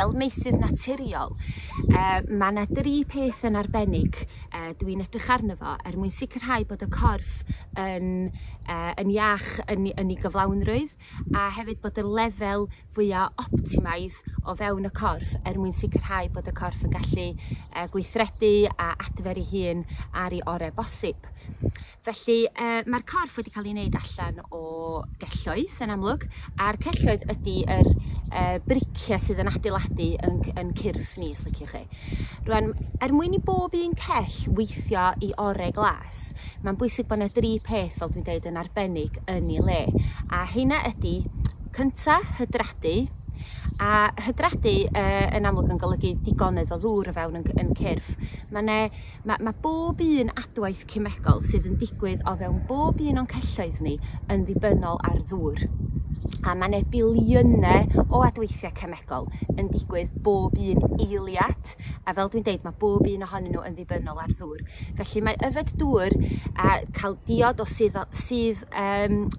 Fel meysydd naturiol, mae yna 3 peth yn arbennig dwi'n edrych arno fo mwyn sicrhau bod y corff yn iach yn ei gyflawnrwydd a hefyd bod y lefel fwyaf optimaidd o fewn y corff mwyn sicrhau bod y corff yn gallu gweithredu a adfer ei hun ar ei orau bosib. Felly mae'r corff wedi cael ei wneud allan o gelloedd yn amlwg, a'r celloedd ydy briciau sydd yn adeiladu yn cyrff ni, os liciwch chi. Rwan, mwyn i bob un cell weithio i orau glas, mae'n bwysig bod yna 3 peth, fel dwi'n dweud, yn arbennig yn ei le. A hynna ydy, cynta, hydradu. A hydradu yn amlwg yn golygu digonedd o ddŵr o fewn yn cyrff. Mae bob un adwaith cemegol sydd yn digwydd o fewn bob un o'n celloedd ni yn ddibynnol ar ddŵr. A mae 'na biliynau o adweithiau cemegol yn digwydd bob un eiliad, a fel dwi'n deud, mae bob un ohonyn nhw yn ddibynnol ar ddŵr. Felly mae yfed dŵr a cael diod o sydd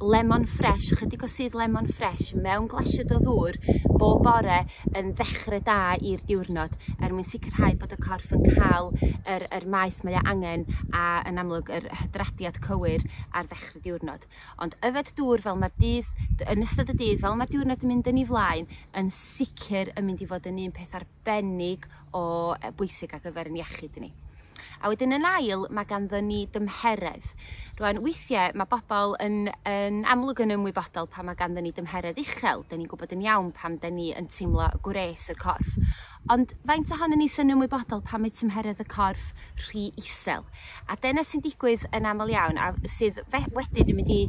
lemon fresh, chydig o sydd lemon fresh mewn glasiad o ddŵr bob bore yn ddechrau da i'r diwrnod mwyn sicrhau bod y corff yn cael yr maeth mae angen a yn amlwg yr hydradiad cywir ar ddechrau diwrnod. Ond yfed dŵr fel mae'r dydd yn ystod y dydd, fel mae'r diwrnod yn mynd yn ei flaen, yn sicr yn mynd i fod yn un peth arbennig o bwysig ar gyfer yn iechyd ni. A wedyn yn ail, mae ganddo ni dymheredd. Rwan, weithiau mae bobl yn amlwg yn ymwybodol pan mae ganddo ni dymheredd uchel. Da ni'n gwybod yn iawn pam da ni yn teimlo gwres y corff. Ond faint ohonyn ni sy'n ymwybodol pan mae tymheredd y corff rhy isel. A dyna sy'n digwydd yn aml iawn, a sydd wedyn yn mynd i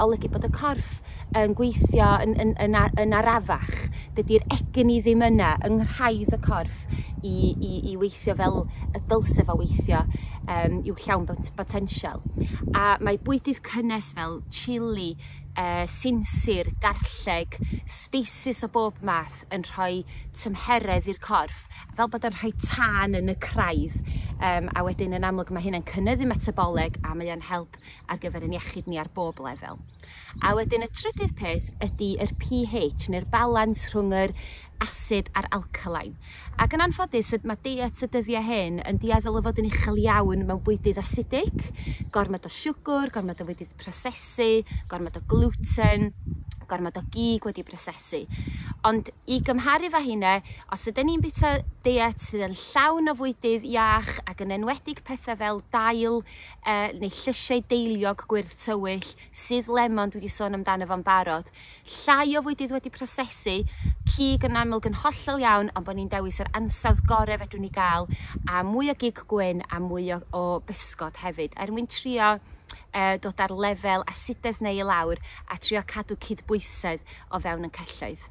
olygu bod y corff yn gweithio yn arafach. Dydy'r egni ddim yna yng nghraidd y corff i weithio fel y dylse fo weithio i'w llawn potensial. A mae bwydydd cynnes fel chili, sinsir, garlleg, spices o bob math yn rhoi tymheredd i'r corff, fel bod yn rhoi tân yn y craidd. A wedyn yn amlwg mae hynny'n cynyddu metaboleg a mae o'n help ar gyfer yn iechyd ni ar bob lefel. A wedyn y trydydd peth ydy yr pH, neu'r balans rhwng yr asid a'r alkaline. Ac yn anffodus, mae diet y dyddiau hyn yn dueddol o fod yn uchel iawn mewn bwydydd asidig, gormod o siwgr, gormod o fwydydd prosesu, gormod o gluten, gormod o gig wedi prosesu. Ond i gymharu fo hynna, os ydyn ni'n bita diet sydd yn llawn o fwydydd iach ac yn enwedig pethau fel dail neu llysiau deiliog gwyrdd tywyll, sydd lemon dwi wedi sôn amdano fo'n barod, llai o fwydydd wedi prosesu, cig yn amlwg yn hollol iawn, ond bod ni'n dewis yr ansawdd gorau fedrwn ni gael, a mwy o gig gwyn a mwy o bysgod hefyd, mwyn trio dod ar lefel asidedd neu i lawr a trio cadw cydbwysedd o fewn yn celloedd.